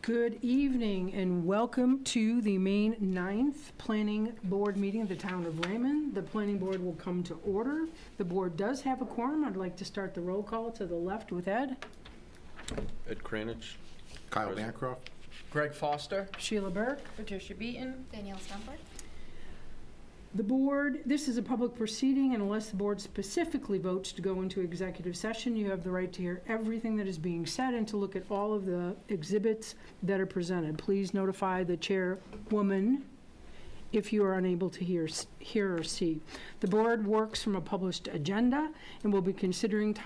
Good evening and welcome to the May 9th Planning Board meeting of the Town of Raymond. The Planning Board will come to order. The board does have a quorum. I'd like to start the roll call to the left with Ed. Ed Kranich. Kyle Present. Bancroft. Greg Foster. Sheila Burke. Patricia Beaton. Danielle Stumper. The board, this is a public proceeding, and unless the board specifically votes to go into executive session, you have the right to hear everything that is being said and to look at all of the exhibits that are presented. Please notify the chairwoman if you are unable to hear or see. The board works from a published agenda and will be considering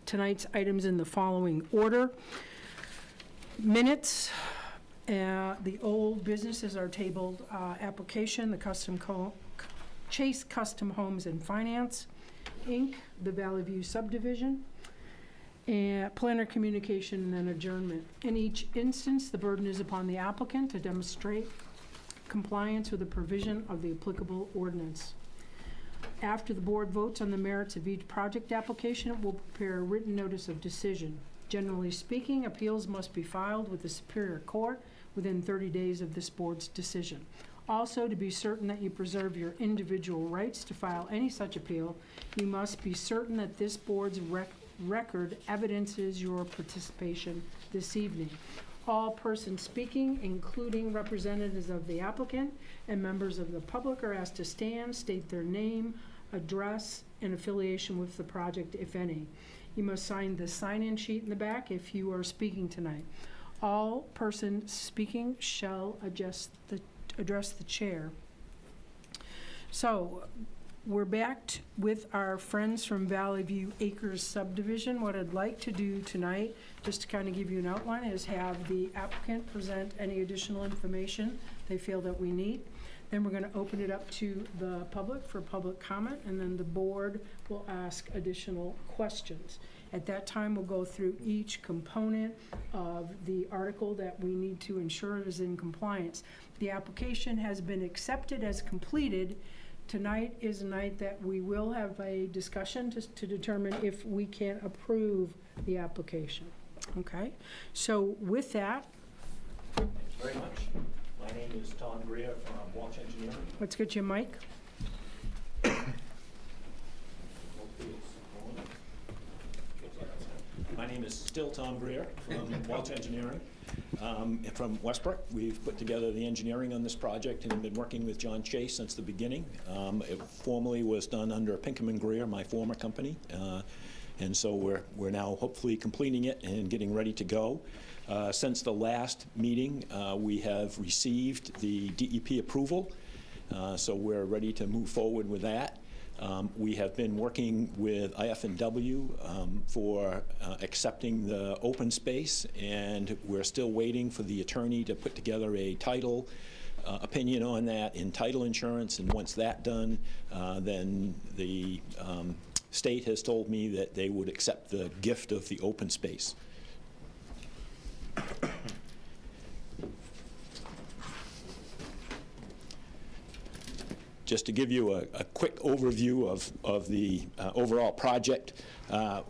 tonight's items in the following order. Minutes. The old businesses are tabled application, the Chase Custom Homes and Finance, Inc., the Valley View subdivision, and planner communication, and then adjournment. In each instance, the burden is upon the applicant to demonstrate compliance with the provision of the applicable ordinance. After the board votes on the merits of each project application, it will prepare a written notice of decision. Generally speaking, appeals must be filed with the Superior Court within 30 days of this board's decision. Also, to be certain that you preserve your individual rights to file any such appeal, you must be certain that this board's record evidences your participation this evening. All persons speaking, including representatives of the applicant and members of the public, are asked to stand, state their name, address, and affiliation with the project, if any. You must sign the sign-in sheet in the back if you are speaking tonight. All persons speaking shall address the chair. So we're back with our friends from Valley View Acres subdivision. What I'd like to do tonight, just to kind of give you an outline, is have the applicant present any additional information they feel that we need. Then we're going to open it up to the public for public comment, and then the board will ask additional questions. At that time, we'll go through each component of the article that we need to ensure is in compliance. The application has been accepted as completed. Tonight is a night that we will have a discussion to determine if we can approve the application. Okay? So with that, Thank you very much. My name is Tom Greer from Walsh Engineering. let's get you a mic. My name is still Tom Greer from Walsh Engineering from Westbrook. We've put together the engineering on this project and have been working with John Chase since the beginning. It formerly was done under Pinkham & Greer, my former company. And so we're now hopefully completing it and getting ready to go. Since the last meeting, we have received the DEP approval, so we're ready to move forward with that. We have been working with IF&W for accepting the open space, and we're still waiting for the attorney to put together a title opinion on that in title insurance, and once that's done, then the state has told me that they would accept the gift of the open space. Just to give you a quick overview of the overall project,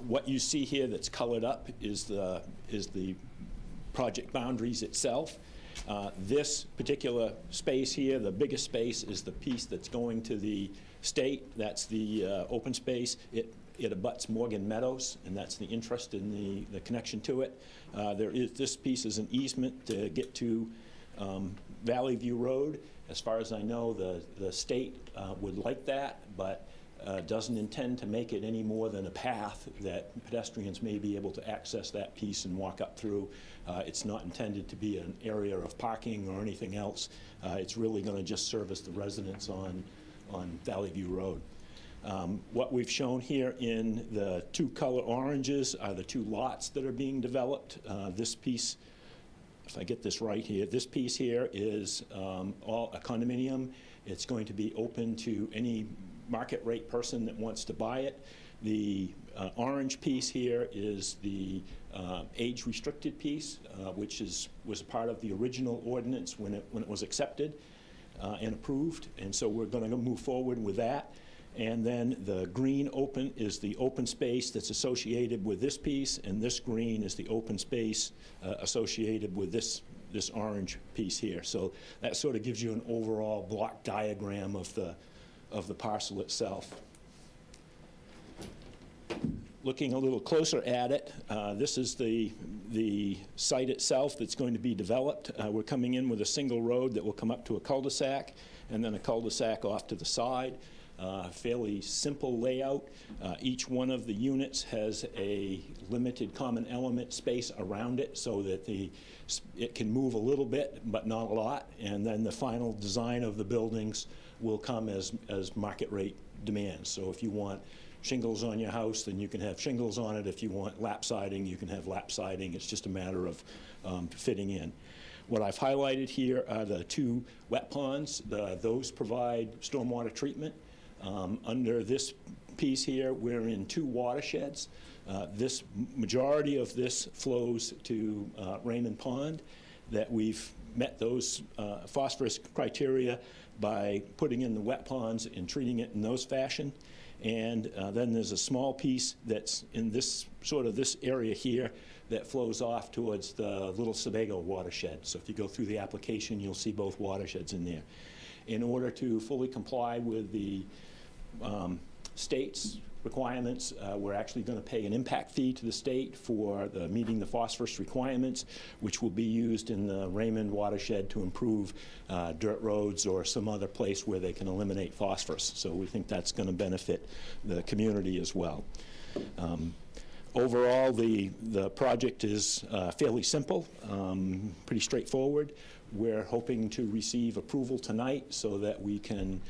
what you see here that's colored up is the project boundaries itself. This particular space here, the biggest space, is the piece that's going to the state. That's the open space. It abuts Morgan Meadows, and that's the interest in the connection to it. This piece is an easement to get to Valley View Road. As far as I know, the state would like that, but doesn't intend to make it any more than a path that pedestrians may be able to access that piece and walk up through. It's not intended to be an area of parking or anything else. It's really going to just service the residents on Valley View Road. What we've shown here in the two color oranges are the two lots that are being developed. This piece, if I get this right here, this piece here is all a condominium. It's going to be open to any market rate person that wants to buy it. The orange piece here is the age restricted piece, which was part of the original ordinance when it was accepted and approved, and so we're going to move forward with that. And then the green open is the open space that's associated with this piece, and this green is the open space associated with this this orange piece here. So that sort of gives you an overall block diagram of the parcel itself. Looking a little closer at it, this is the site itself that's going to be developed. We're coming in with a single road that will come up to a cul-de-sac, and then a cul-de-sac off to the side. Fairly simple layout. Each one of the units has a limited common element space around it so that it can move a little bit, but not a lot. And then the final design of the buildings will come as market rate demands. So if you want shingles on your house, then you can have shingles on it. If you want lap siding, you can have lap siding. It's just a matter of fitting in. What I've highlighted here are the 2 wet ponds. Those provide stormwater treatment. Under this piece here, we're in 2 watersheds. Majority of this flows to Raymond Pond, that we've met those phosphorus criteria by putting in the wet ponds and treating it in those fashion. And then there's a small piece that's in this area here that flows off towards the Little Sebago watershed. So if you go through the application, you'll see both watersheds in there. In order to fully comply with the state's requirements, we're actually going to pay an impact fee to the state for meeting the phosphorus requirements, which will be used in the Raymond watershed to improve dirt roads or some other place where they can eliminate phosphorus. So we think that's going to benefit the community as well. Overall, the project is fairly simple, pretty straightforward. We're hoping to receive approval tonight so that we can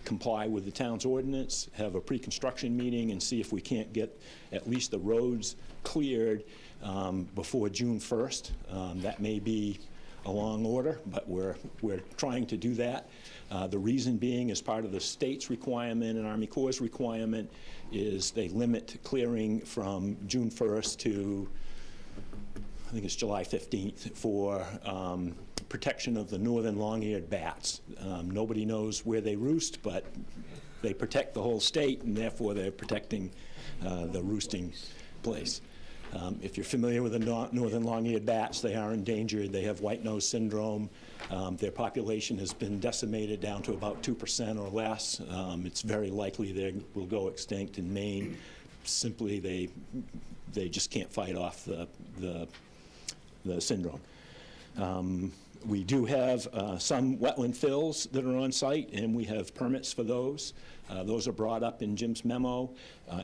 comply with the town's ordinance, have a pre-construction meeting, and see if we can't get at least the roads cleared before June 1st. That may be a long order, but we're trying to do that. The reason being, as part of the state's requirement and Army Corps' requirement, is they limit clearing from June 1st to, I think it's July 15th, for protection of the northern long-eared bats. Nobody knows where they roost, but they protect the whole state, and therefore they're protecting the roosting place. If you're familiar with the northern long-eared bats, they are endangered. They have white nose syndrome. Their population has been decimated down to about 2% or less. It's very likely they will go extinct in Maine. Simply, they just can't fight off the syndrome. We do have some wetland fills that are on site, and we have permits for those. Those are brought up in Jim's memo.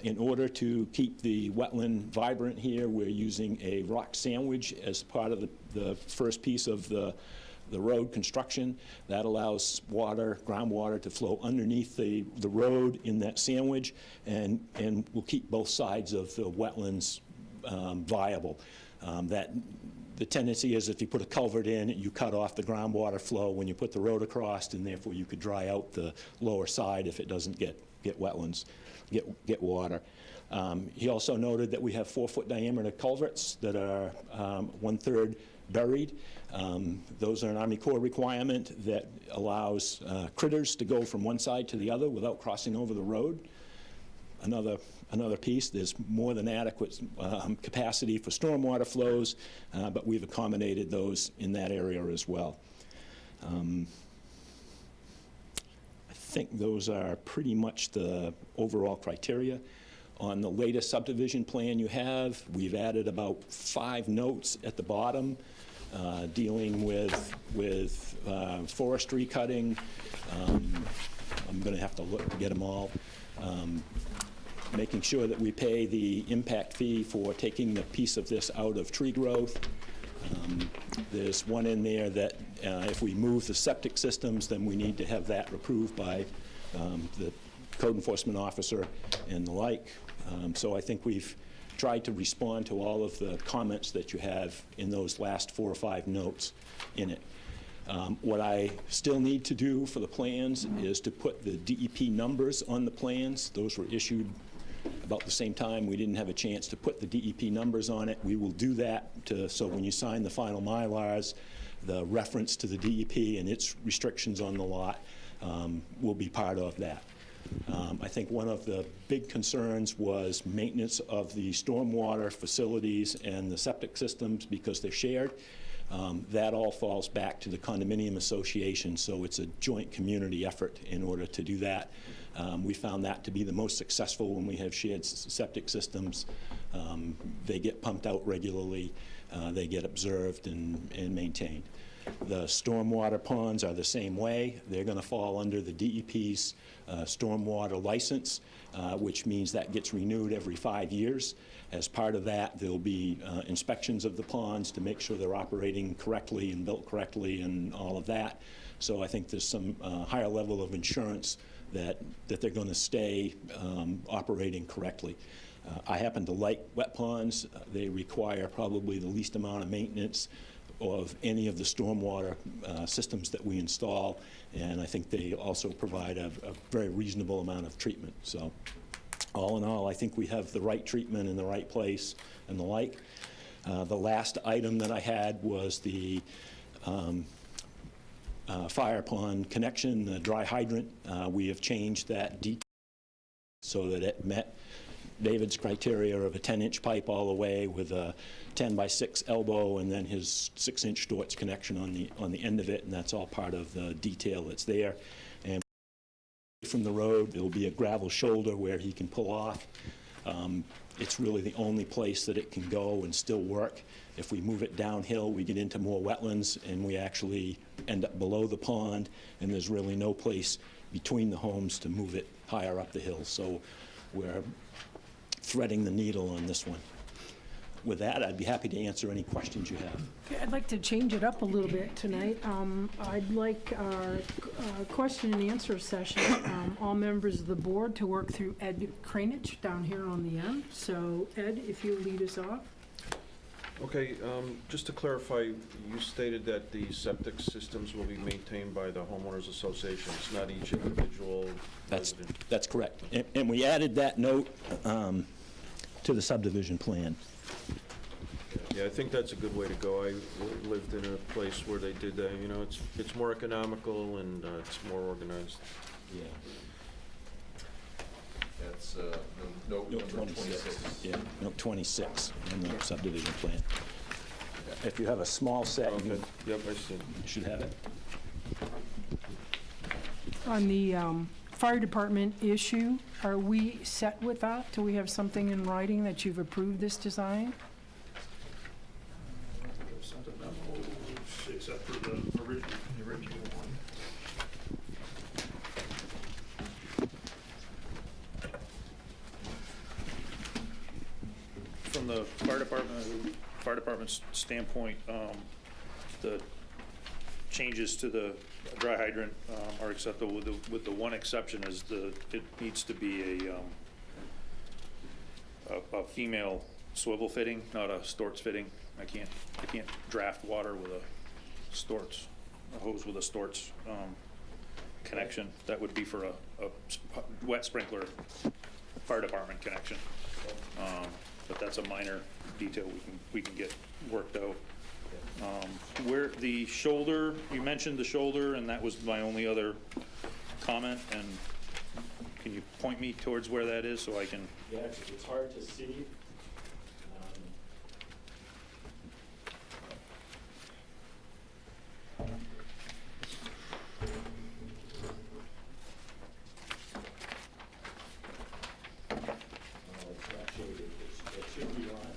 In order to keep the wetland vibrant here, we're using a rock sandwich as part of the first piece of the road construction. That allows groundwater to flow underneath the road in that sandwich, and will keep both sides of the wetlands viable. The tendency is if you put a culvert in, you cut off the groundwater flow when you put the road across, and therefore you could dry out the lower side if it doesn't get water. He also noted that we have 4-foot diameter culverts that are 1/3 buried. Those are an Army Corps requirement that allows critters to go from one side to the other without crossing over the road. Another piece, there's more than adequate capacity for stormwater flows, but we've accommodated those in that area as well. I think those are pretty much the overall criteria. On the latest subdivision plan you have, we've added about 5 notes at the bottom dealing with forestry cutting. I'm going to have to look to get them all. Making sure that we pay the impact fee for taking the piece of this out of tree growth. There's one in there that if we move the septic systems, then we need to have that approved by the code enforcement officer and the like. So I think we've tried to respond to all of the comments that you have in those last 4 or 5 notes in it. What I still need to do for the plans is to put the DEP numbers on the plans. Those were issued about the same time. We didn't have a chance to put the DEP numbers on it. We will do that so when you sign the final Mylars, the reference to the DEP and its restrictions on the lot will be part of that. I think one of the big concerns was maintenance of the stormwater facilities and the septic systems because they're shared. That all falls back to the condominium association, so it's a joint community effort in order to do that. We found that to be the most successful when we have shared septic systems. They get pumped out regularly, they get observed and maintained. The stormwater ponds are the same way. They're going to fall under the DEP's stormwater license, which means that gets renewed every 5 years. As part of that, there'll be inspections of the ponds to make sure they're operating correctly and built correctly and all of that. So I think there's some higher level of insurance that they're going to stay operating correctly. I happen to like wet ponds. They require probably the least amount of maintenance of any of the stormwater systems that we install, and I think they also provide a very reasonable amount of treatment. So all in all, I think we have the right treatment in the right place and the like. The last item that I had was the fire pond connection, the dry hydrant. We have changed that detail so that it met David's criteria of a 10-inch pipe all the way with a 10-by-6 elbow and then his 6-inch Storts connection on the end of it, and that's all part of the detail that's there. And from the road, there will be a gravel shoulder where he can pull off. It's really the only place that it can go and still work. If we move it downhill, we get into more wetlands, and we actually end up below the pond, and there's really no place between the homes to move it higher up the hill. So we're threading the needle on this one. With that, I'd be happy to answer any questions you have. Okay, I'd like to change it up a little bit tonight. I'd like our question and answer session, all members of the board to work through Ed Cranich down here on the end. So Ed, if you lead us off. Okay, just to clarify, you stated that the septic systems will be maintained by the homeowners association. It's not each individual resident. That's correct. And we added that note to the subdivision plan. Yeah, I think that's a good way to go. I lived in a place where they did that. You know, it's more economical and it's more organized. Yeah. That's note number 26. Yeah, note 26 in the subdivision plan. If you have a small set, Okay. you Yep, I see. should have it. On the fire department issue, are we set with that? Do we have something in writing that you've approved this design? Except for the original one. From the fire department's standpoint, the changes to the dry hydrant are acceptable with the one exception is it needs to be a female swivel fitting, not a Storts fitting. I can't draft water with a hose with a Storts connection. That would be for a wet sprinkler fire department connection. But that's a minor detail we can get worked out. Where the shoulder, you mentioned the shoulder, and that was my only other comment. And can you point me towards where that is so I can? Yeah, it's hard to see. It should be on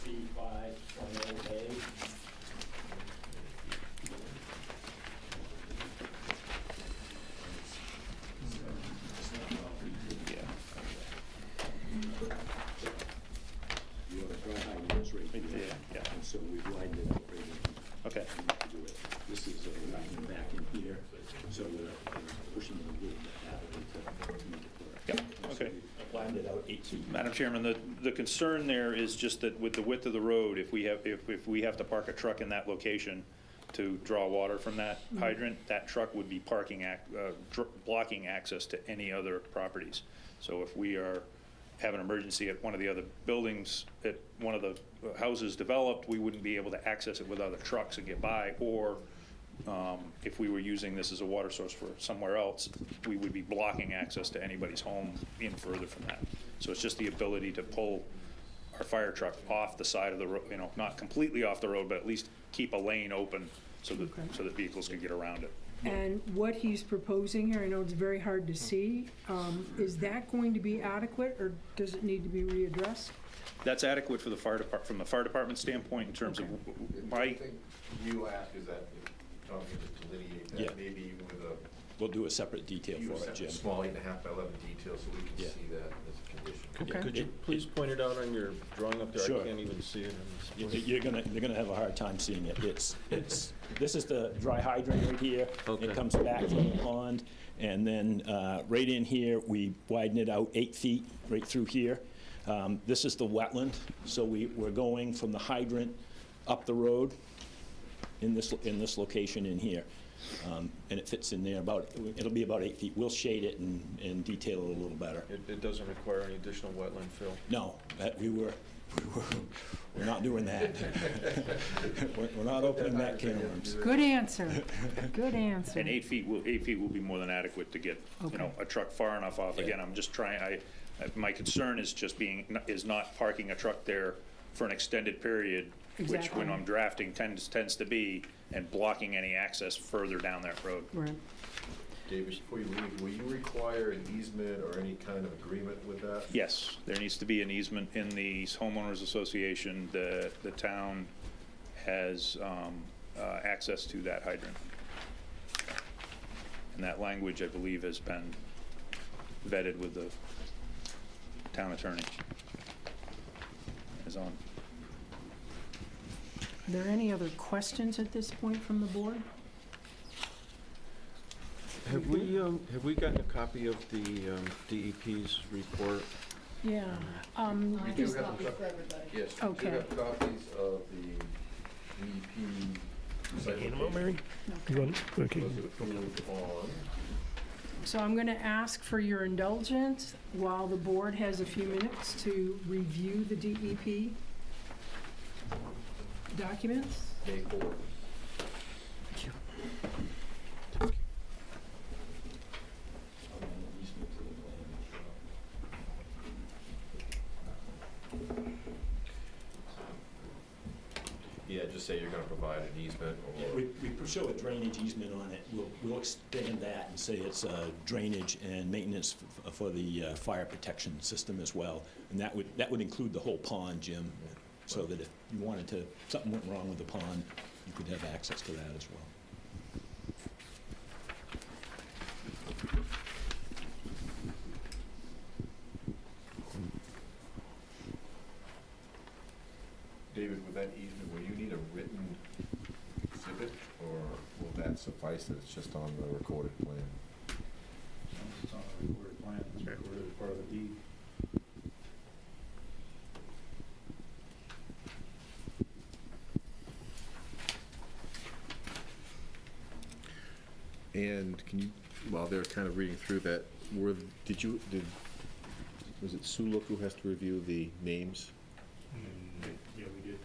C5.0A. Yeah. Your dry hydrant is right there. Yeah. And so we've lined it up right in. Okay. To do it. This is running back in here, so we're pushing it a little bit that way to make it work. Yeah. Okay. We planned it out 8 feet. Madam Chairman, the concern there is just that with the width of the road, if we have to park a truck in that location to draw water from that hydrant, that truck would be blocking access to any other properties. So if we have an emergency at one of the other buildings, at one of the houses developed, we wouldn't be able to access it with other trucks and get by, or if we were using this as a water source for somewhere else, we would be blocking access to anybody's home in further from that. So it's just the ability to pull our fire truck off the side of the road, not completely off the road, but at least keep a lane open so that, Okay. so that vehicles can get around it. And what he's proposing here, I know it's very hard to see, is that going to be adequate, or does it need to be readdressed? That's adequate for the fire depart, from the fire department standpoint in terms of The my, thing you ask is that, if Tom can just delineate Yeah. that, maybe even with a, We'll do a separate detail you for it, Jim. small 8.5 by 11 detail, so we Yeah. can see that as a condition. Okay. Could you please point it out on your drawing up there? Sure. I can't even see it. You're gonna have a hard time seeing it. This is the dry hydrant right here. Okay. It comes back from the pond, and then right in here, we widen it out 8 feet, right through here. This is the wetland, so we're going from the hydrant up the road in this location in here. And it fits in there it'll be about 8 feet. We'll shade it and detail it a little better. It doesn't require any additional wetland fill. No, we're not doing that. We're not opening that can of worms. Good answer, good answer. and 8 feet will be more than adequate to get, you know, a truck far enough off. Yeah. Again, I'm just trying, my concern is just is not parking a truck there for an extended period, which Exactly. when I'm drafting tends to be, and blocking any access further down that road. Right. David, before you leave, will you require an easement or any kind of agreement with that? Yes, there needs to be an easement in the homeowners association. The town has access to that hydrant. And that language, I believe, has been vetted with the town attorney. Is on. Are there any other questions at this point from the board? Have we gotten a copy of the DEP's report? Yeah. We do Is- have a Yes, we do Okay. have copies of the DEP. site Mary? You want, okay. location. Approved on. So I'm going to ask for your indulgence while the board has a few minutes to review the DEP documents. May 4th. Yeah, just say you're gonna provide an easement Yeah, or. we show a drainage easement on it. We'll extend that and say it's drainage and maintenance for the fire protection system as well. And that would include the whole pond, Jim, so that if you wanted to, something went wrong with the pond, you could have access to that as well. David, with that easement, will you need a written exhibit, or will that suffice that it's just on the recorded plan? It's on the recorded plan, it's recorded as part of the deed. And can you, while they're kind of reading through that, was it Suluk who has to review the names? Yeah, we did.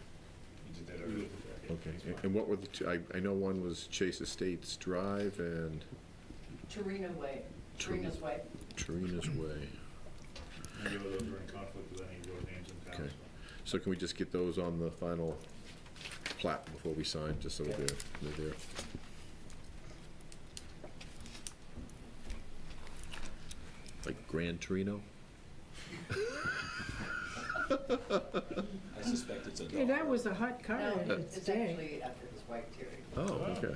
Okay, and what were the two, I know one was Chase Estates Drive and Torino Way, Torino's Way. Torina's Way. Neither of those are in conflict with any road names in town. Okay. So can we just get those on the final plat before we sign, just so they're there? Like Gran Torino? I suspect it's a Yeah, that was a hot car No, in its it's day. actually after his wife Terry. Oh, okay.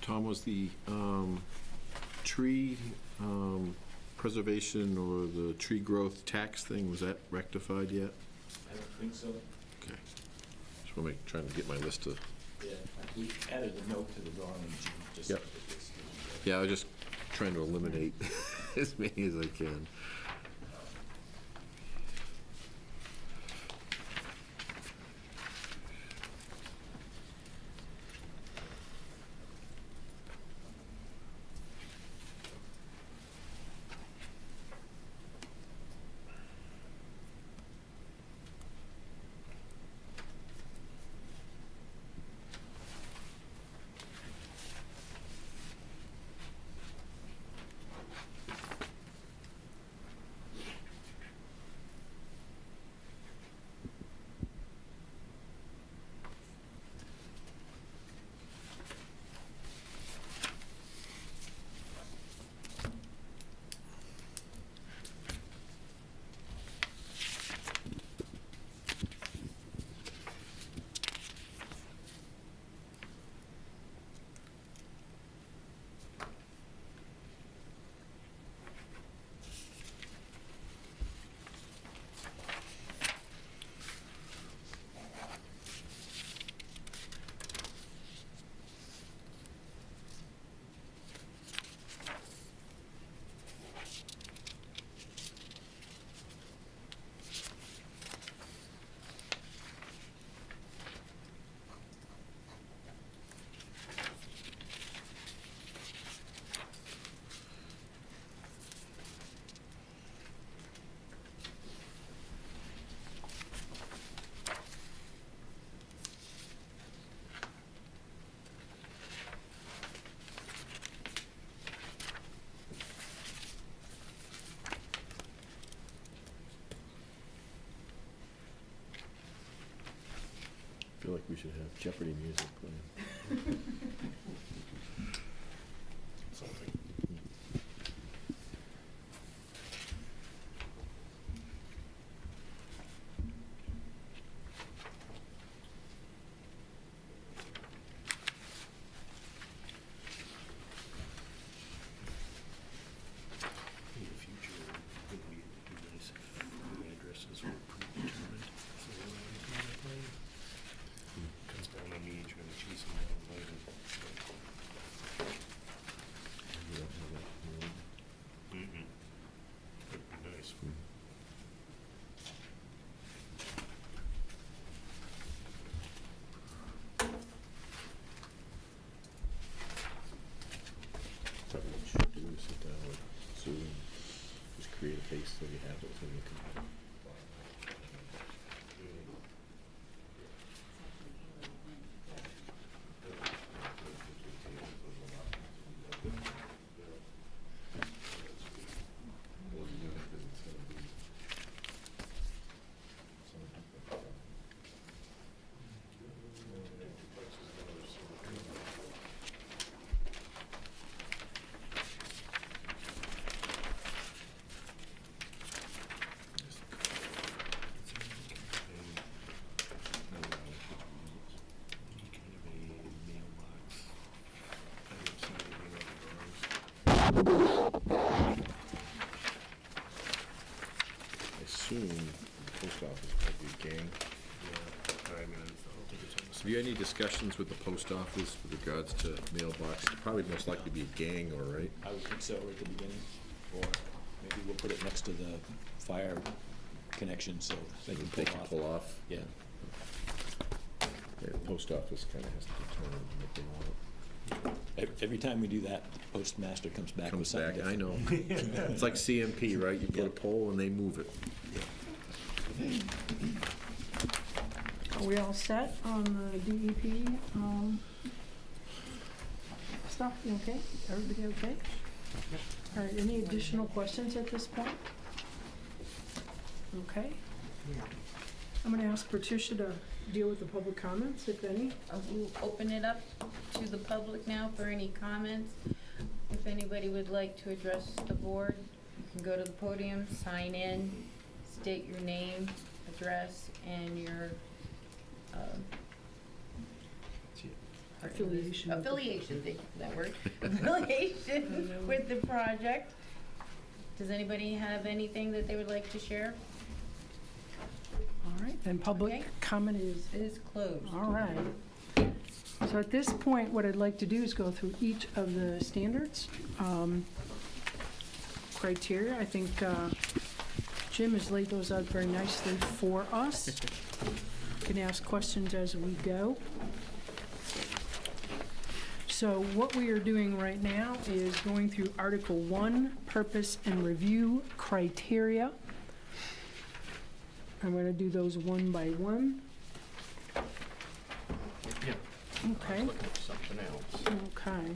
Tom, was the tree preservation or the tree growth tax thing, was that rectified yet? I don't think so. Okay. Just want to trying to get my list of, Yeah, we added a note to the drawing, just. Yep. yeah, I was just trying to eliminate as many as I can. I feel like we should have Jeopardy music playing. Something. In the future, it would be nice if the addresses were predetermined, so they were already on the plan. Comes down on me trying to chase them down later. We don't have that, That'd be nice. Probably what you should do is sit down with Sue and just create a case so you have it, so you can. I assume the post office might be a gang. Have you had any discussions with the post office with regards to mailbox? It'd probably most likely be a gang, all right? I would think so, right at the beginning, or maybe we'll put it next to the fire connection, so they can They can pull pull off. off. Yeah, Yeah, the post office kind of has to determine what they want. every time we do that, the postmaster comes back with Comes something back, I different. know. It's like CMP, right? You put a Yeah. poll and they move it. Are we all set on the DEP stuff? You okay? Everybody okay? All right, any additional questions at this point? Okay. I'm gonna ask Patricia to deal with the public comments, if any. We'll open it up to the public now for any comments. If anybody would like to address the board, you can go to the podium, sign in, state your name, address, and your Affiliation with the- Affiliation, thank you for that word. Affiliation with the project. Does anybody have anything that they would like to share? All right, then public Okay. comment is, It is closed. all right. So at this point, what I'd like to do is go through each of the standards, criteria. I think Jim has laid those out very nicely for us. Can ask questions as we go. So what we are doing right now is going through Article 1, Purpose and Review Criteria. I'm going to do those one by one. Yeah. Okay. Looking at something else. Okay.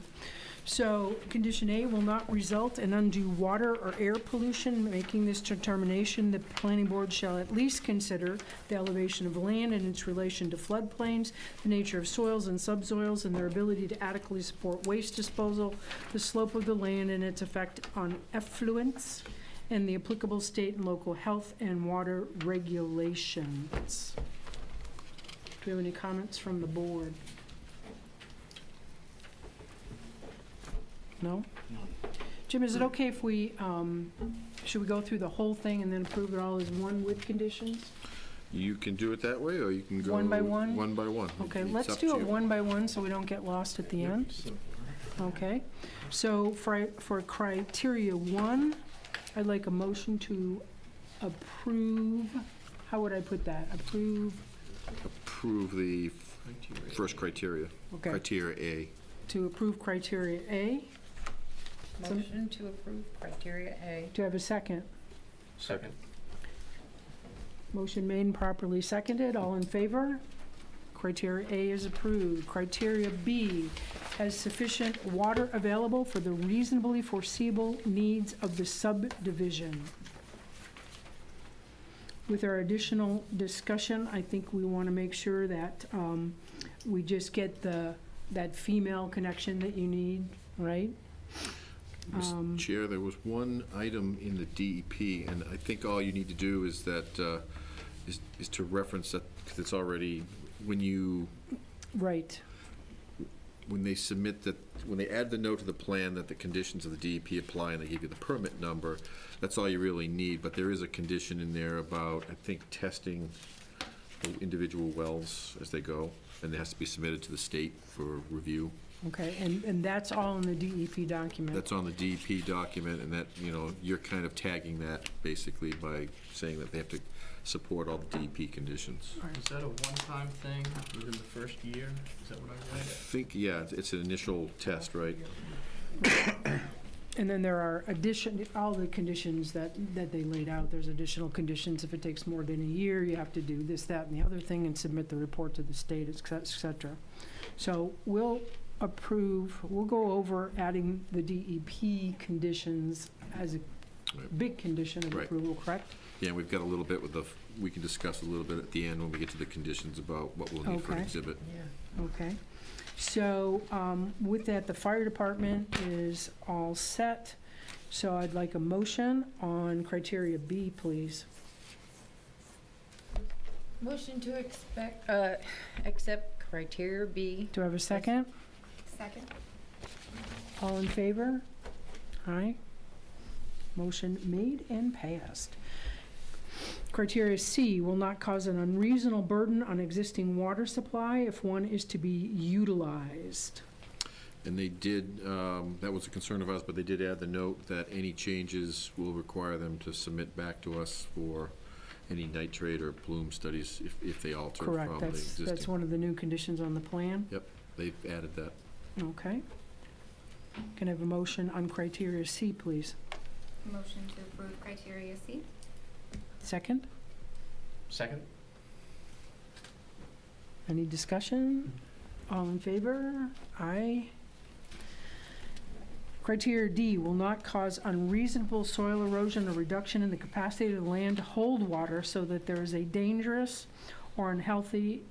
So, condition A will not result in undue water or air pollution. Making this determination, the planning board shall at least consider the elevation of land and its relation to floodplains, the nature of soils and subsoils, and their ability to adequately support waste disposal, the slope of the land and its effect on effluents, and the applicable state and local health and water regulations. Do we have any comments from the board? No? Jim, is it okay if we, should we go through the whole thing and then approve it all as one with conditions? You can do it that way, or you can go. One by one? One by one. Okay, It's let's up do to it you. one by one so we don't get lost at the end. Okay, so for criteria 1, I'd like a motion to approve, how would I put that? Approve, Approve the first criteria, okay, criteria A. to approve criteria A. Motion to approve criteria A. Do I have a second? Second. Motion made and properly seconded. All in favor? Criteria A is approved. Criteria B, has sufficient water available for the reasonably foreseeable needs of the subdivision. With our additional discussion, I think we want to make sure that we just get that female connection that you need, right? Mr. Chair, there was one item in the DEP, and I think all you need to do is that, is to reference that, because it's already, Right. when they submit that, when they add the note to the plan that the conditions of the DEP apply and they give you the permit number, that's all you really need, but there is a condition in there about, I think, testing the individual wells as they go, and it has to be submitted to the state for review. Okay, and that's all in the DEP document? That's on the DEP document, and that, you're kind of tagging that basically by saying that they have to support all the DEP conditions. Is that a one-time thing within the first year? Is that what I I read? think, yeah, it's an initial test, right? And then there are all the conditions that they laid out, there's additional conditions. If it takes more than a year, you have to do this, that, and the other thing, and submit the report to the state, et cetera. So we'll go over adding the DEP conditions as a Right. big condition of Right. approval, correct? Yeah, we've got a little bit we can discuss a little bit at the end when we get to the conditions about what we'll need for an Okay. exhibit. Yeah. Okay. So with that, the fire department is all set. So I'd like a motion on criteria B, please. Motion to accept criteria B. Do I have a second? Second? All in favor? Aye. Motion made and passed. Criteria C, will not cause an unreasonable burden on existing water supply if one is to be utilized. And they did, that was a concern of ours, but they did add the note that any changes will require them to submit back to us for any nitrate or plume studies if they alter from the Correct, that's existing. one of the new conditions on the plan. Yep, they've added that. Okay. Can I have a motion on criteria C, please? Motion to approve criteria C. Second? Second? Any discussion? All in favor? Aye. Criteria D, will not cause unreasonable soil erosion or reduction in the capacity of the land to hold water so that there is a dangerous or unhealthy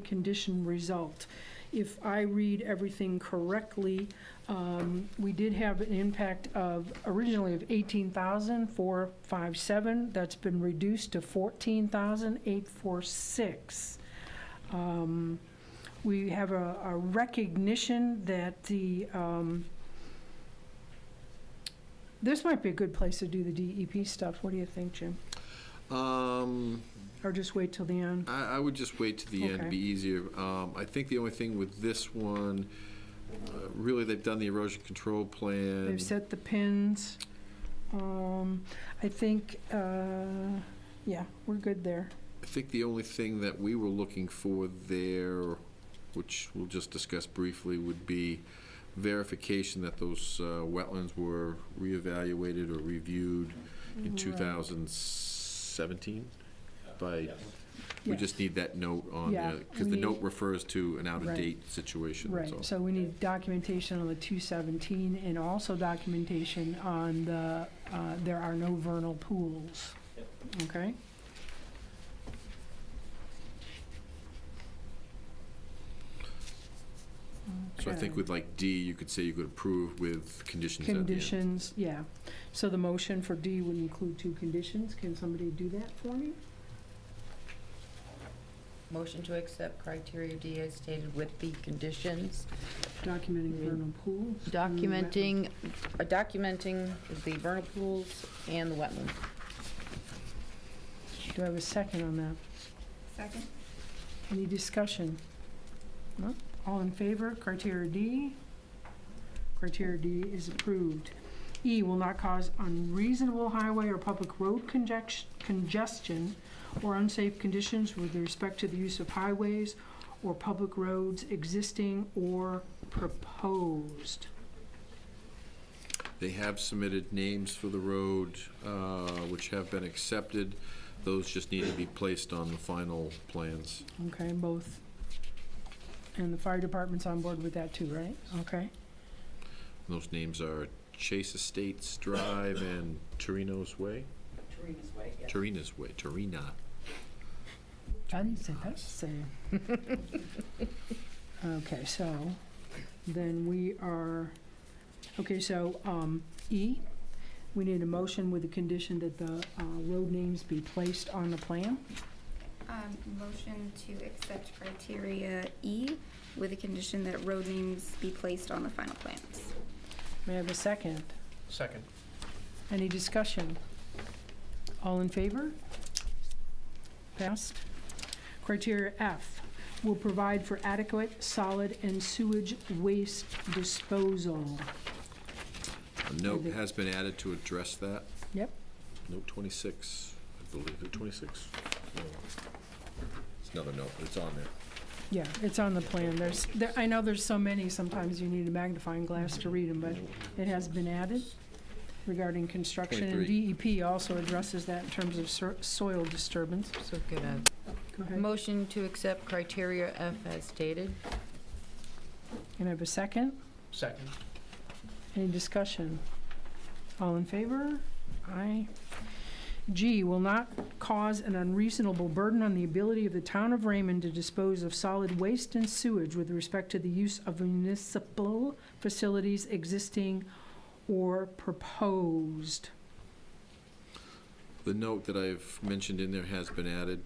condition result. If I read everything correctly, we did have an impact of originally of 18,457. That's been reduced to 14,846. we have a recognition that this might be a good place to do the DEP stuff. What do you think, Jim? Or just wait till the end? I would just wait to the end, Okay. it'd be easier. I think the only thing with this one, really, they've done the erosion control plan. They've set the pins. I think, yeah, we're good there. I think the only thing that we were looking for there, which we'll just discuss briefly, would be verification that those wetlands were reevaluated or reviewed in Right. 2017 by, we Yes. just need that note on Yeah, there, because we the need- note refers to an out-of-date situation, that's all. Right, so we need documentation on the 217 and also documentation on the, there are no vernal pools. Okay? So I think Okay. with like D, you could say you could approve with conditions at the end. Conditions, yeah. So the motion for D would include 2 conditions. Can somebody do that for me? Motion to accept criteria D as stated with the conditions. Documenting vernal pools. Documenting the vernal pools and the wetlands. Do I have a second on that? Second. Any discussion? No? All in favor? Criteria D? Criteria D is approved. E, will not cause unreasonable highway or public road congestion or unsafe conditions with respect to the use of highways or public roads existing or proposed. They have submitted names for the road, which have been accepted. Those just need to be placed on the final plans. Okay, both. And the fire department's on board with that too, right? Okay. Those names are Chase Estates Drive and Torino's Way? Torina's Way, yes. Torina's Way, Torina. I didn't say that, say. Okay, so then we are, okay, so, E, we need a motion with the condition that the, road names be placed on the plan. Motion to accept criteria E with the condition that road names be placed on the final plans. May I have a second? Second. Any discussion? All in favor? Passed. Criteria F, will provide for adequate solid and sewage waste disposal. A note has been added to address that. Yep. Note 26, I believe, is it 26? No. It's another note, but it's on there. Yeah, it's on the plan. I know there's so many, sometimes you need a magnifying glass to read them, but it has been added regarding construction. And 23. DEP also addresses that in terms of soil disturbance. So could I Go ahead. motion to accept criteria F as stated? Can I have a second? Second. Any discussion? All in favor? Aye. G, will not cause an unreasonable burden on the ability of the town of Raymond to dispose of solid waste and sewage with respect to the use of municipal facilities existing or proposed. The note that I've mentioned in there has been added.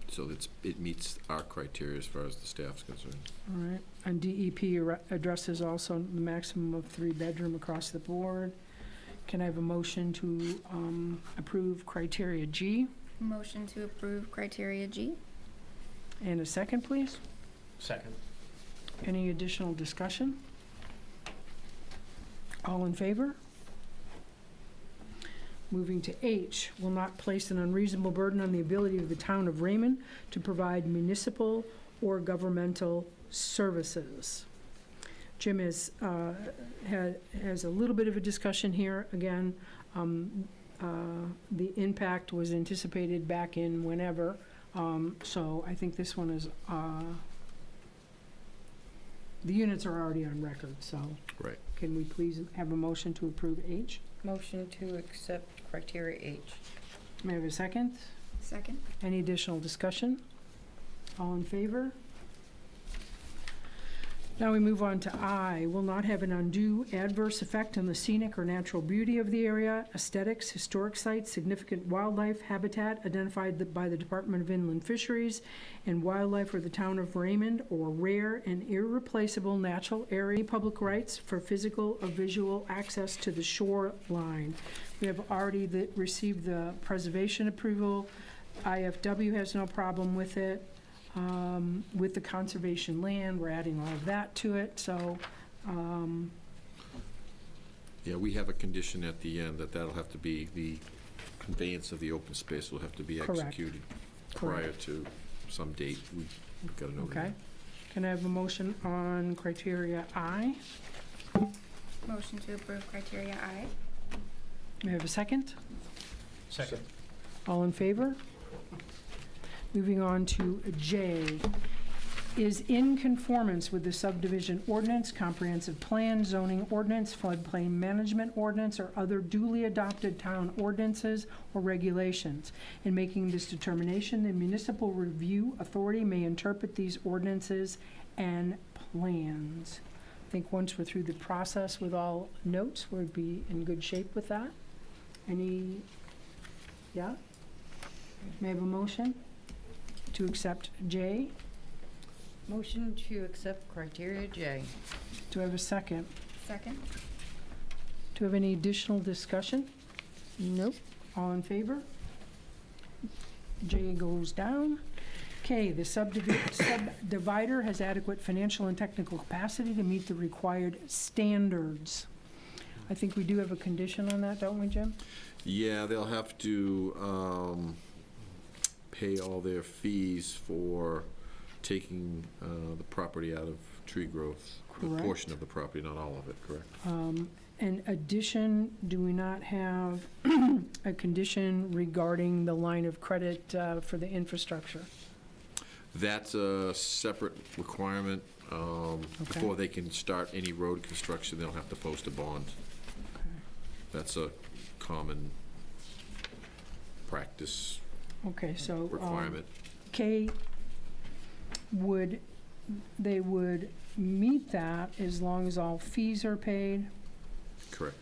So it meets our criteria as far as the staff's concerned. All right. And DEP addresses also the maximum of 3-bedroom across the board. Can I have a motion to approve criteria G? Motion to approve criteria G. And a second, please? Second. Any additional discussion? All in favor? Moving to H, will not place an unreasonable burden on the ability of the town of Raymond to provide municipal or governmental services. Jim has a little bit of a discussion here. Again, the impact was anticipated back in whenever, so I think this one is, the units are already on record, so. Right. Can we please have a motion to approve H? Motion to accept criteria H. May I have a second? Second. Any additional discussion? All in favor? Now we move on to I, will not have an undue adverse effect on the scenic or natural beauty of the area, aesthetics, historic sites, significant wildlife habitat identified by the Department of Inland Fisheries and Wildlife or the Town of Raymond, or rare and irreplaceable natural area, public rights for physical or visual access to the shoreline. We have already received the preservation approval. IFW has no problem with it. With the conservation land, we're adding all of that to it, so, Yeah, we have a condition at the end that that'll have to be, the conveyance of the open space will have to be Correct. executed prior Correct. to some date. We've got to know. okay. Can I have a motion on criteria I? Motion to approve criteria I. May I have a second? Second. All in favor? Moving on to J, is in conformance with the subdivision ordinance, comprehensive plan, zoning ordinance, floodplain management ordinance, or other duly adopted town ordinances or regulations. In making this determination, the municipal review authority may interpret these ordinances and plans. I think once we're through the process with all notes, we'd be in good shape with that. Any, yeah? May I have a motion to accept J? Motion to accept criteria J. Do I have a second? Second. Do we have any additional discussion? Nope. All in favor? J goes down. K, the subdivider has adequate financial and technical capacity to meet the required standards. I think we do have a condition on that, don't we, Jim? Yeah, they'll have to pay all their fees for taking the property out of tree growth. A Correct. portion of the property, not all of it, correct? In addition, do we not have a condition regarding the line of credit for the infrastructure? That's a separate requirement. Before they can start any road construction, they'll have to post a bond. That's a common practice Okay, so. requirement. K, they would meet that as long as all fees are paid Correct.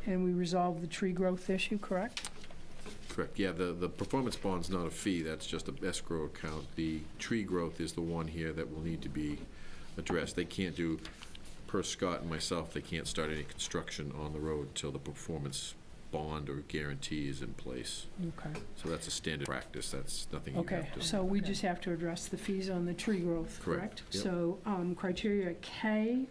and we resolve the tree growth issue, correct? Correct, yeah, the performance bond's not a fee, that's just an escrow account. The tree growth is the one here that will need to be addressed. They can't do, per Scott and myself, they can't start any construction on the road until the performance bond or guarantee is in place. Okay. So that's a standard practice, that's nothing you Okay, have to. so we just have to address the fees on the tree growth, Correct, correct? yep. So, criteria K,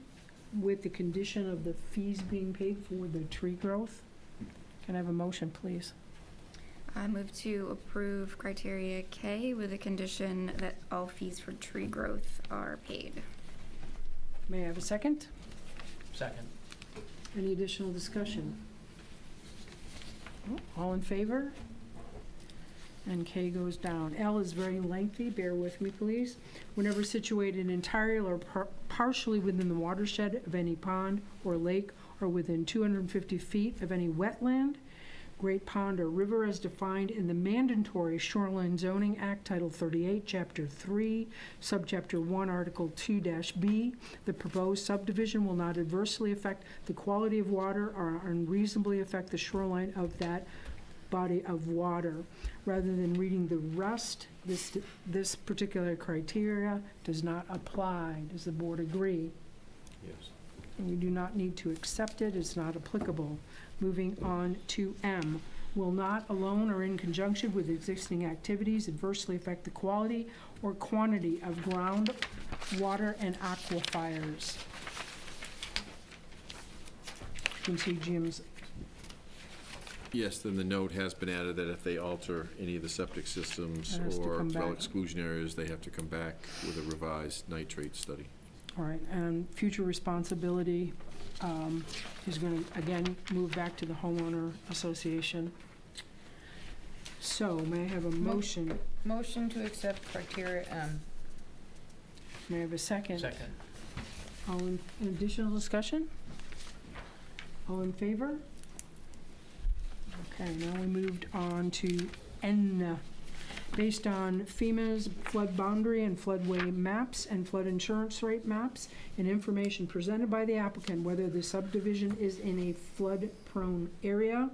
with the condition of the fees being paid for the tree growth. Can I have a motion, please? I move to approve criteria K with the condition that all fees for tree growth are paid. May I have a second? Second. Any additional discussion? All in favor? And K goes down. L is very lengthy, bear with me, please. Whenever situated entirely or partially within the watershed of any pond or lake or within 250 feet of any wetland, great pond or river as defined in the mandatory Shoreline Zoning Act, Title 38, Chapter 3, Subchapter 1, Article 2-B, the proposed subdivision will not adversely affect the quality of water or unreasonably affect the shoreline of that body of water. Rather than reading the rest, this particular criteria does not apply. Does the board agree? Yes. And we do not need to accept it, it's not applicable. Moving on to M, will not alone or in conjunction with existing activities adversely affect the quality or quantity of ground, water, and aquifers. You can see Jim's, Yes, then the note has been added that if they alter any of the septic systems It has to or come develop back. exclusion areas, they have to come back with a revised nitrate study. all right, and future responsibility is going to, again, move back to the homeowner association. So, may I have a motion? Motion to accept criteria M. May I have a second? Second. All in additional discussion? All in favor? Okay, now we moved on to N. based on FEMA's flood boundary and floodway maps and flood insurance rate maps and information presented by the applicant, whether the subdivision is in a flood-prone area.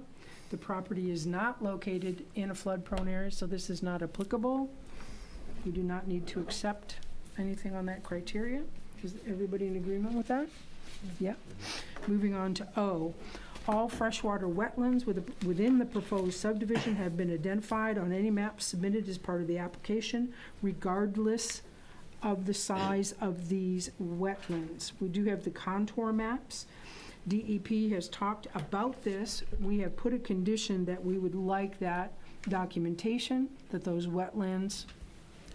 The property is not located in a flood-prone area, so this is not applicable. You do not need to accept anything on that criteria. Is everybody in agreement with that? Yeah. Moving on to O. All freshwater wetlands within the proposed subdivision have been identified on any map submitted as part of the application, regardless of the size of these wetlands. We do have the contour maps. DEP has talked about this. We have put a condition that we would like that documentation, that those wetlands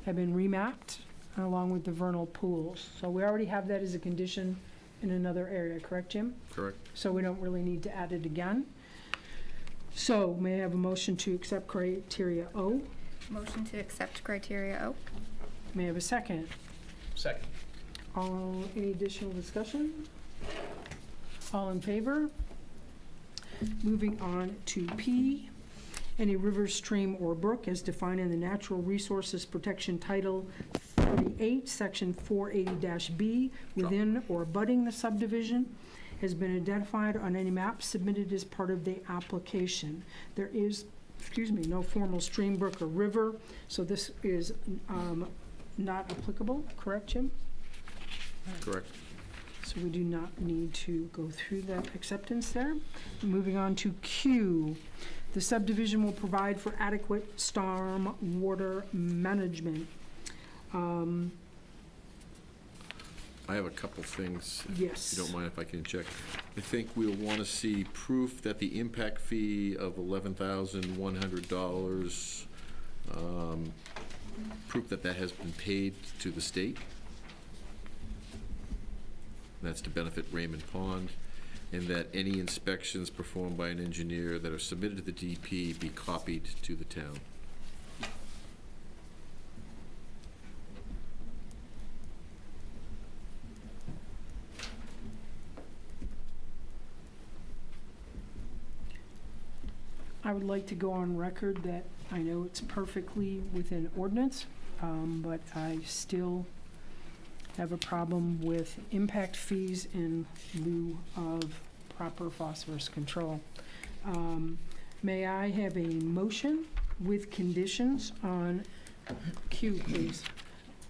have been remapped along with the vernal pools. So we already have that as a condition in another area, correct, Jim? Correct. So we don't really need to add it again. So may I have a motion to accept criteria O? Motion to accept criteria O. May I have a second? Second. Any additional discussion? All in favor? Moving on to P. Any river, stream, or brook as defined in the Natural Resources Protection Title 38, Section 480-B, within or abutting the subdivision, has been identified on any map submitted as part of the application. There is, no formal stream, brook, or river, so this is not applicable, correct, Jim? Correct. So we do not need to go through that acceptance there. Moving on to Q. The subdivision will provide for adequate storm water management. I have a couple things. Yes. If you don't mind if I can check. I think we'll want to see proof that the impact fee of $11,100, proof that that has been paid to the state. That's to benefit Raymond Pond, and that any inspections performed by an engineer that are submitted to the DP be copied to the town. I would like to go on record that I know it's perfectly within ordinance, but I still have a problem with impact fees in lieu of proper phosphorus control. May I have a motion with conditions on Q, please?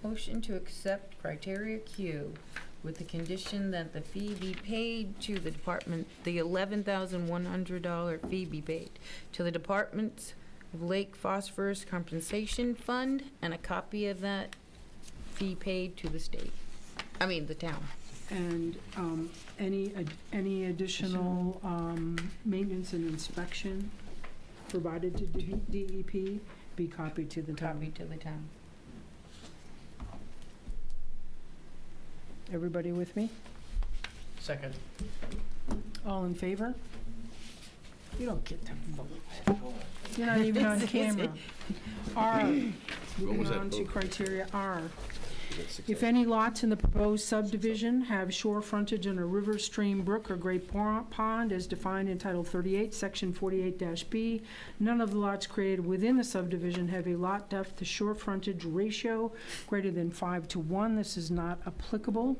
Motion to accept criteria Q with the condition that the fee be paid to the department, the $11,100 fee be paid to the Department of Lake Phosphorus Compensation Fund, and a copy of that fee paid to the state, the town. And any additional maintenance and inspection provided to DEP be copied to the town? Copy to the town. Everybody with me? Second. All in favor? You don't get to vote. You're not even on camera. R, moving was that on to vote? criteria R. If any lots in the proposed subdivision have shore frontage on a river, stream, brook, or great pond as defined in Title 38, Section 48-B, none of the lots created within the subdivision have a lot depth to shore frontage ratio greater than 5:1. This is not applicable.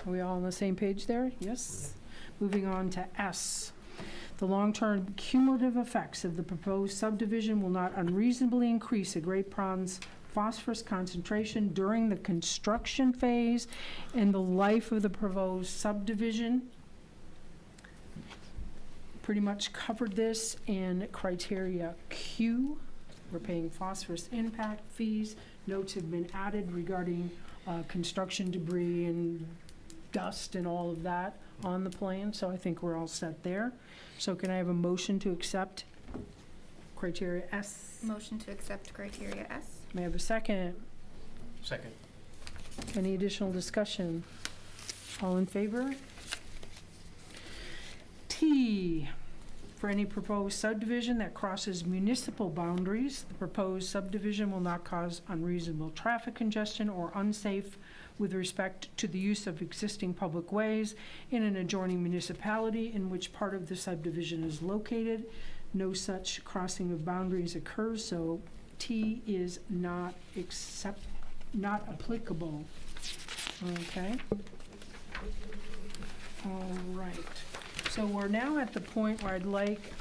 Are we all on the same page there? Yes? Moving on to S. The long-term cumulative effects of the proposed subdivision will not unreasonably increase a great pond's phosphorus concentration during the construction phase and the life of the proposed subdivision. Pretty much covered this in criteria Q. We're paying phosphorus impact fees. Notes have been added regarding construction debris and dust and all of that on the plan, so I think we're all set there. So can I have a motion to accept criteria S? Motion to accept criteria S. May I have a second? Second. Any additional discussion? All in favor? T, for any proposed subdivision that crosses municipal boundaries, the proposed subdivision will not cause unreasonable traffic congestion or unsafe with respect to the use of existing public ways in an adjoining municipality in which part of the subdivision is located. No such crossing of boundaries occurs, so T is not applicable. Okay? All right. So we're now at the point where I'd like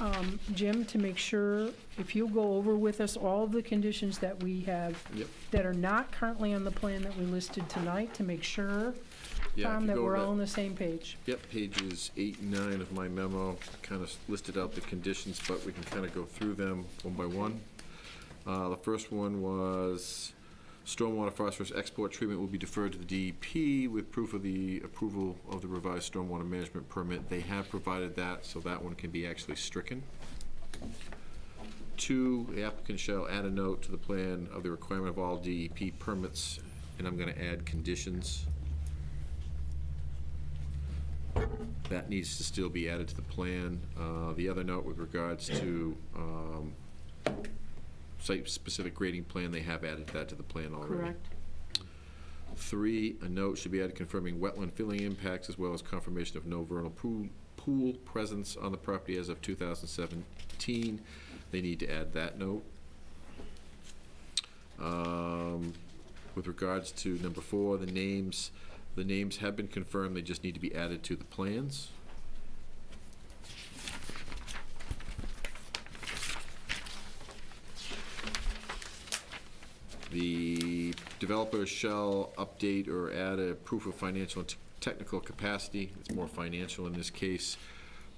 Jim to make sure, if you'll go over with us all of the conditions that we have Yep. that are not currently on the plan that we listed tonight, to make sure, Yeah, if Tom, you that go we're to- all on the same page. Yep, pages 8 and 9 of my memo kind of listed out the conditions, but we can kind of go through them one by one. The first one was stormwater phosphorus export treatment will be deferred to the DEP with proof of the approval of the revised stormwater management permit. They have provided that, so that one can be actually stricken. 2, the applicant shall add a note to the plan of the requirement of all DEP permits, and I'm going to add conditions. That needs to still be added to the plan. The other note with regards to site-specific grading plan, they have added that to the plan already. Correct? 3, a note should be added confirming wetland filling impacts as well as confirmation of no vernal pool presence on the property as of 2017. They need to add that note. With regards to number 4, the names have been confirmed, they just need to be added to the plans. The developer shall update or add a proof of financial and technical capacity, it's more financial in this case,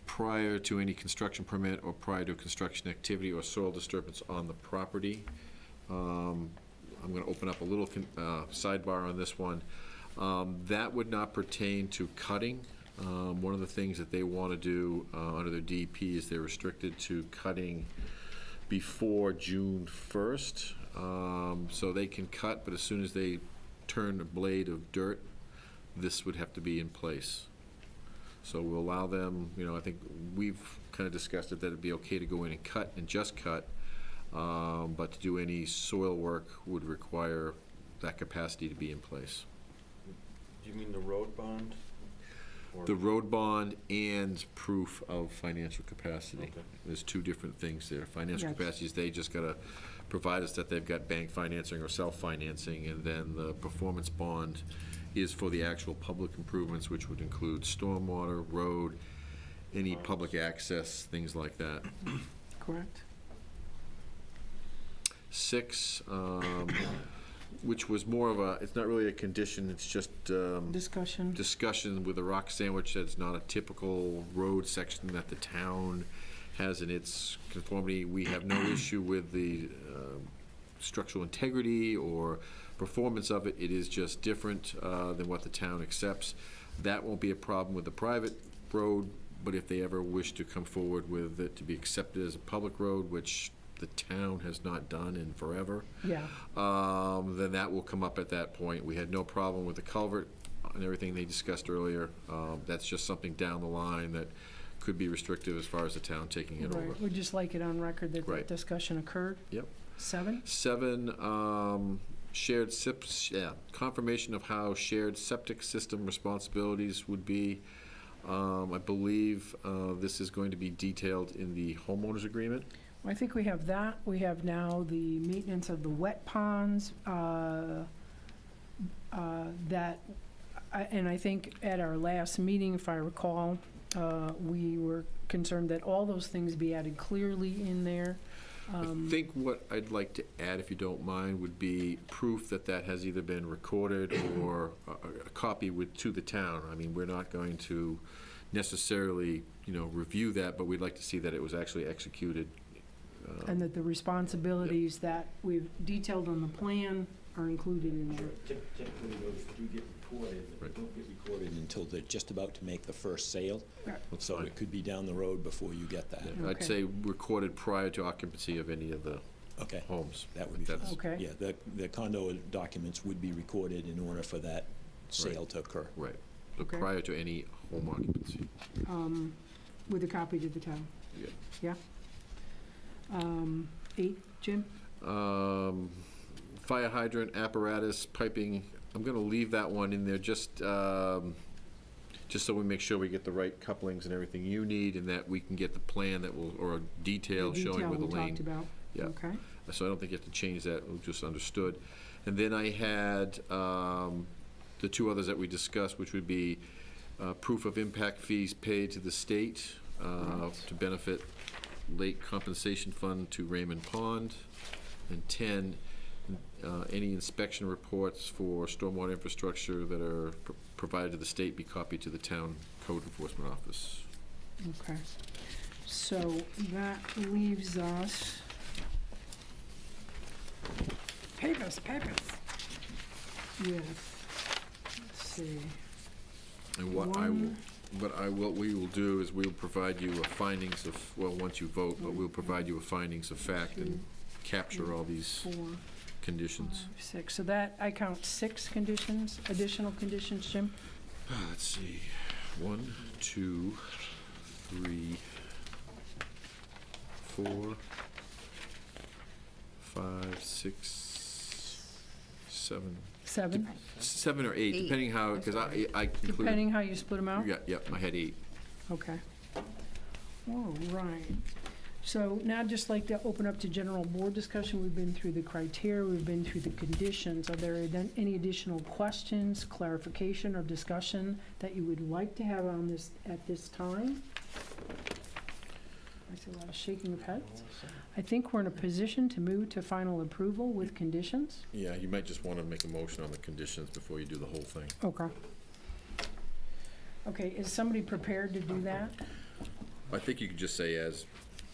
prior to any construction permit or prior to construction activity or soil disturbance on the property. I'm gonna open up a little sidebar on this one. That would not pertain to cutting. One of the things that they want to do under their DEP is they're restricted to cutting before June 1st. So they can cut, but as soon as they turn a blade of dirt, this would have to be in place. So we'll allow them, I think we've kind of discussed it, that it'd be okay to go in and cut and just cut, but to do any soil work would require that capacity to be in place. Do you mean the road bond? Or- The road bond and proof of financial capacity. Okay. There's 2 different things there. Financial Yes. capacity is they just gotta provide us that they've got bank financing or self-financing, and then the performance bond is for the actual public improvements, which would include stormwater, road, any public access, things like that. Correct? 6, which was more of a, it's not really a condition, it's just Discussion? discussion with a rock sandwich that's not a typical road section that the town has in its conformity. We have no issue with the structural integrity or performance of it. It is just different than what the town accepts. That won't be a problem with the private road, but if they ever wish to come forward with it to be accepted as a public road, which the town has not done in forever, Yeah. then that will come up at that point. We had no problem with the culvert and everything they discussed earlier. That's just something down the line that could be restrictive as far as the town taking it over. Right. We'd just like it on record that that Right. discussion occurred. Yep. 7? 7, shared confirmation of how shared septic system responsibilities would be. I believe this is going to be detailed in the homeowners agreement. Well, I think we have that. We have now the maintenance of the wet ponds, and I think at our last meeting, if I recall, we were concerned that all those things be added clearly in there. I think what I'd like to add, if you don't mind, would be proof that that has either been recorded or a copy to the town. I mean, we're not going to necessarily, review that, but we'd like to see that it was actually executed. And that the responsibilities that we've detailed on the plan are included in there. Typically, those do get recorded, but Right. they don't get recorded until they're just about to make the first sale. Right. That's So fine. it could be down the road before you get that. Yeah, I'd Okay. say recorded prior to occupancy of any of the Okay, homes. that would be That's- fine. Okay. Yeah, the condo documents would be recorded in order for that sale to occur. Right. So Okay. prior to any home occupancy. With a copy to the town. Yeah. Yeah? 8, Jim? Fire hydrant, apparatus, piping, I'm gonna leave that one in there just so we make sure we get the right couplings and everything you need, and that we can get the plan that will, or a detail The showing detail where the we lane. talked about. Yeah. Okay. So I don't think you have to change that, we just understood. And then I had the two others that we discussed, which would be proof of impact fees paid to the state to benefit Lake Compensation Fund to Raymond Pond. And 10, any inspection reports for stormwater infrastructure that are provided to the state be copied to the town code enforcement office. Okay. So that leaves us, papers, with, let's see, And what we will do is we'll provide you a findings of, well, once you vote, but we'll provide you a findings of fact and capture all these 4, conditions. 5, 6. So that, I count 6 conditions, additional conditions, Jim? Let's see, 1, 2, 3, 4, 5, 6, 7. 7, 7 or 8, depending how, because I concluded. depending how you split them out? Yeah, I had 8. Okay. All right. So now I'd just like to open up to general board discussion. We've been through the criteria, we've been through the conditions. Are there any additional questions, clarification, or discussion that you would like to have on this at this time? I see a lot of shaking of heads. I think we're in a position to move to final approval with conditions. Yeah, you might just want to make a motion on the conditions before you do the whole thing. Okay. Okay, is somebody prepared to do that? I think you could just say as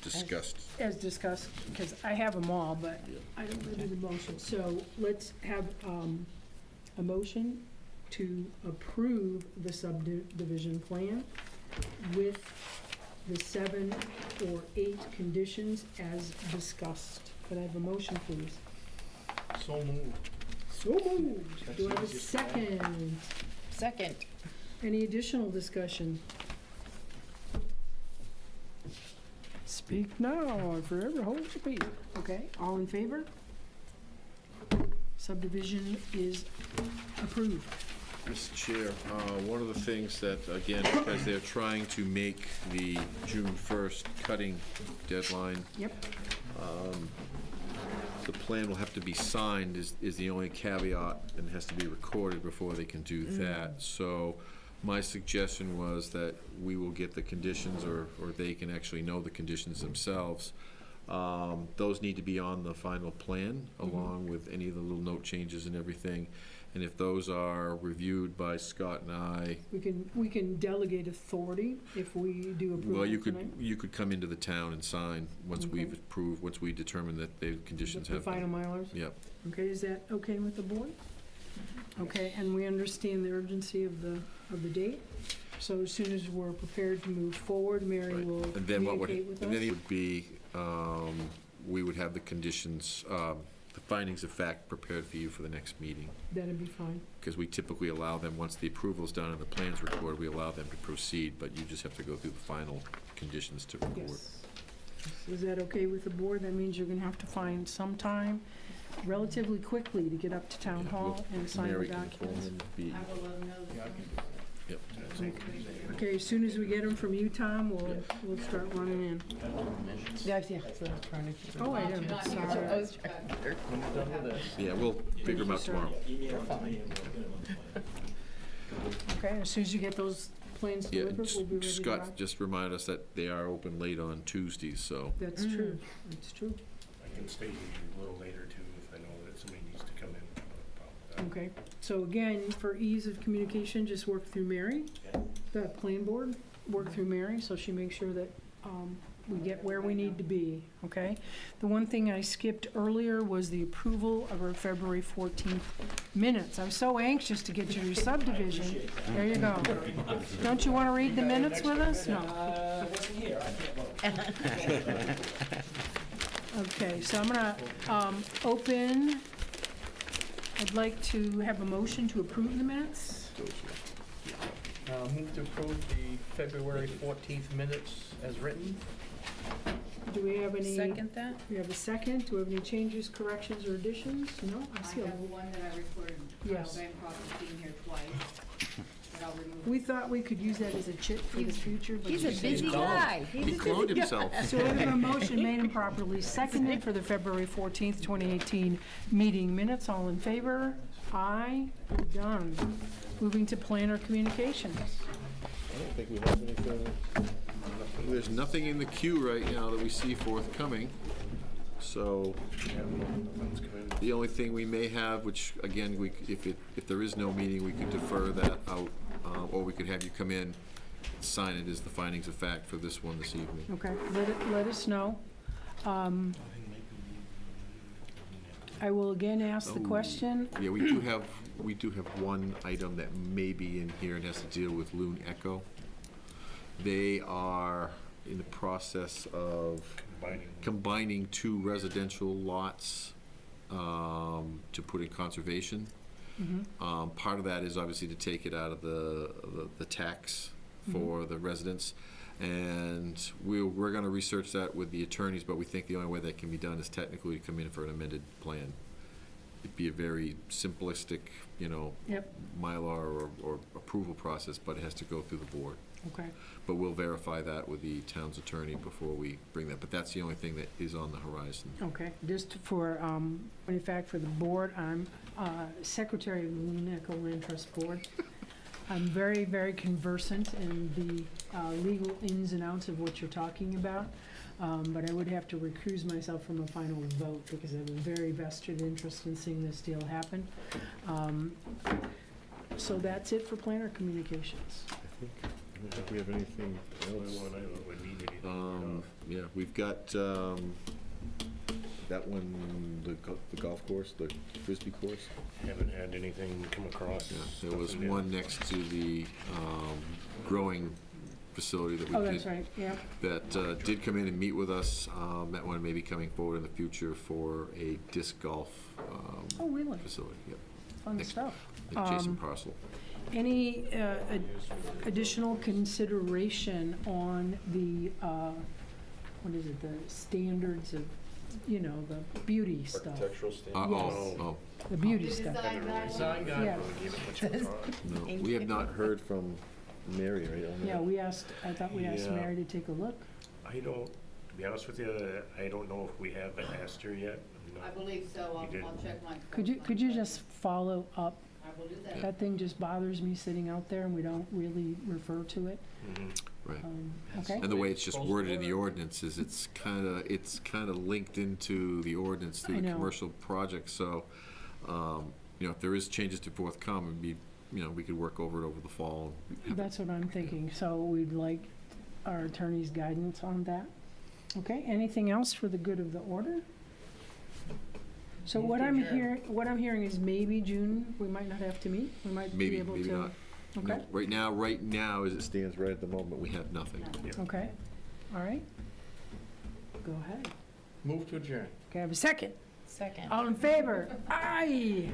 discussed. As discussed, because I have them all, but I don't want to do the motion. So let's have a motion to approve the subdivision plan with the 7 or 8 conditions as discussed. Could I have a motion, please? So moved. So moved. Do I have a second? Second. Any additional discussion? Speak now, or forever hold your peace. Okay, all in favor? Subdivision is approved. Mr. Chair, one of the things that, again, because they're trying to make the June 1st cutting deadline, Yep. the plan will have to be signed is the only caveat, and it has to be recorded before they can do that. So my suggestion was that we will get the conditions, or they can actually know the conditions themselves. Those need to be on the final plan, along with any of the little note changes and everything. And if those are reviewed by Scott and I, We can delegate authority if we do approve well, you tonight. could come into the town and sign once we've Okay. approved, once we determine that the conditions The have been. final milers? Yep. Okay, is that okay with the board? Okay, and we understand the urgency of the date, so as soon as we're prepared to move forward, Mary Right. will And then what would, communicate with and then us. it would be, we would have the conditions, the findings of fact prepared for you for the next meeting. That'd be fine. Because we typically allow them, once the approval's done and the plan's recorded, we allow them to proceed, but you just have to go through the final conditions to record. Yes. Is that okay with the board? That means you're gonna have to find some time relatively quickly to get up to town hall and sign the Mary can documents. form and be, I will let them know. yep. Okay, as soon as we get them from you, Tom, we'll start running in. Yeah, so I was trying to. Oh, I didn't, I sorry. was trying to. Yeah, we'll figure them out tomorrow. Okay, as soon as you get those plans Yeah, delivered, we'll be ready to Scott rock. just reminded us that they are open late on Tuesdays, so. That's true, that's true. I can stay a little later too if I know that somebody needs to come in. Okay, so again, for ease of communication, just work through Mary, the plan board, work through Mary, so she makes sure that we get where we need to be, okay? The one thing I skipped earlier was the approval of our February 14th minutes. I'm so anxious to get to your subdivision. There you go. Don't you want to read the minutes with us? No. Okay, so I'm gonna open, I'd like to have a motion to approve the minutes. Move to approve the February 14th minutes as written. Do we have any? Second that? We have a second. Do we have any changes, corrections, or additions? No? I I see a have little. one that I recorded, Yes. Carl Bancroft being here twice. And I'll remove We thought we could use that as a chip for the future, but He's a you said busy no. guy. He cloned himself. So we have a motion made and properly seconded for the February 14th, 2018 meeting minutes. All in favor? Aye. Done. Moving to planner communications. I don't think we have anything. There's nothing in the queue right now that we see forthcoming. So the only thing we may have, which again, if there is no meeting, we could defer that out, or we could have you come in, sign it as the findings of fact for this one this evening. Okay, let us know. I will again ask the question. Yeah, we do have one item that may be in here and has to deal with Loon Echo. They are in the process of combining two residential lots to put in conservation. Part of that is obviously to take it out of the tax for the residents. And we're going to research that with the attorneys, but we think the only way that can be done is technically to come in for an amended plan. It'd be a very simplistic, Yep, Mylar or approval process, but it has to go through the board. okay. But we'll verify that with the town's attorney before we bring that. But that's the only thing that is on the horizon. Okay, just for, in fact, for the board, I'm secretary of the Loon Echo Land Trust Board. I'm very, very conversant in the legal ins and outs of what you're talking about, but I would have to recuse myself from a final vote because I have a very vested interest in seeing this deal happen. So that's it for planner communications. I don't think we have anything else. I don't need anything. Yeah, we've got that one, the golf course, the Frisbee course. Haven't had anything come across. Yeah, there was Nothing yet. one next to the growing facility that we Oh, did. that's right, yeah. That did come in and meet with us. That one may be coming forward in the future for a disc golf Oh, really? facility. Yep, Fun Next- stuff. adjacent parcel. Any additional consideration on the, what is it, the standards of, the beauty stuff? Architectural standards. Yes. Oh, The beauty stuff. design guidelines. Design guide. Yeah, Gave it much of a thought. no, we have not heard from Mary, right? on yeah, that? I thought we asked Yeah. Mary to take a look. I don't, to be honest with you, I don't know if we have asked her yet. I believe so, You did. I'll check my. Could you just follow up? I will do that. That thing just bothers me sitting out there and we don't really refer to it. Mhm. Right. Okay? And the way it's just worded in the ordinance is it's kind of linked into the ordinance through I the know. commercial project. So, if there is changes to forthcome, it'd be, we could work over it over the fall. That's what I'm thinking. So we'd like our attorney's guidance on that. Okay, anything else for the good of the order? So Move what to I'm adjourn. hearing is maybe June, we might not have to meet. We might be Maybe, able to. maybe not. Okay, No, right now, as it stands right at the moment, we have nothing. okay, all right. Go ahead. Move to adjourn. Okay, I have a second. Second. All in favor? Aye.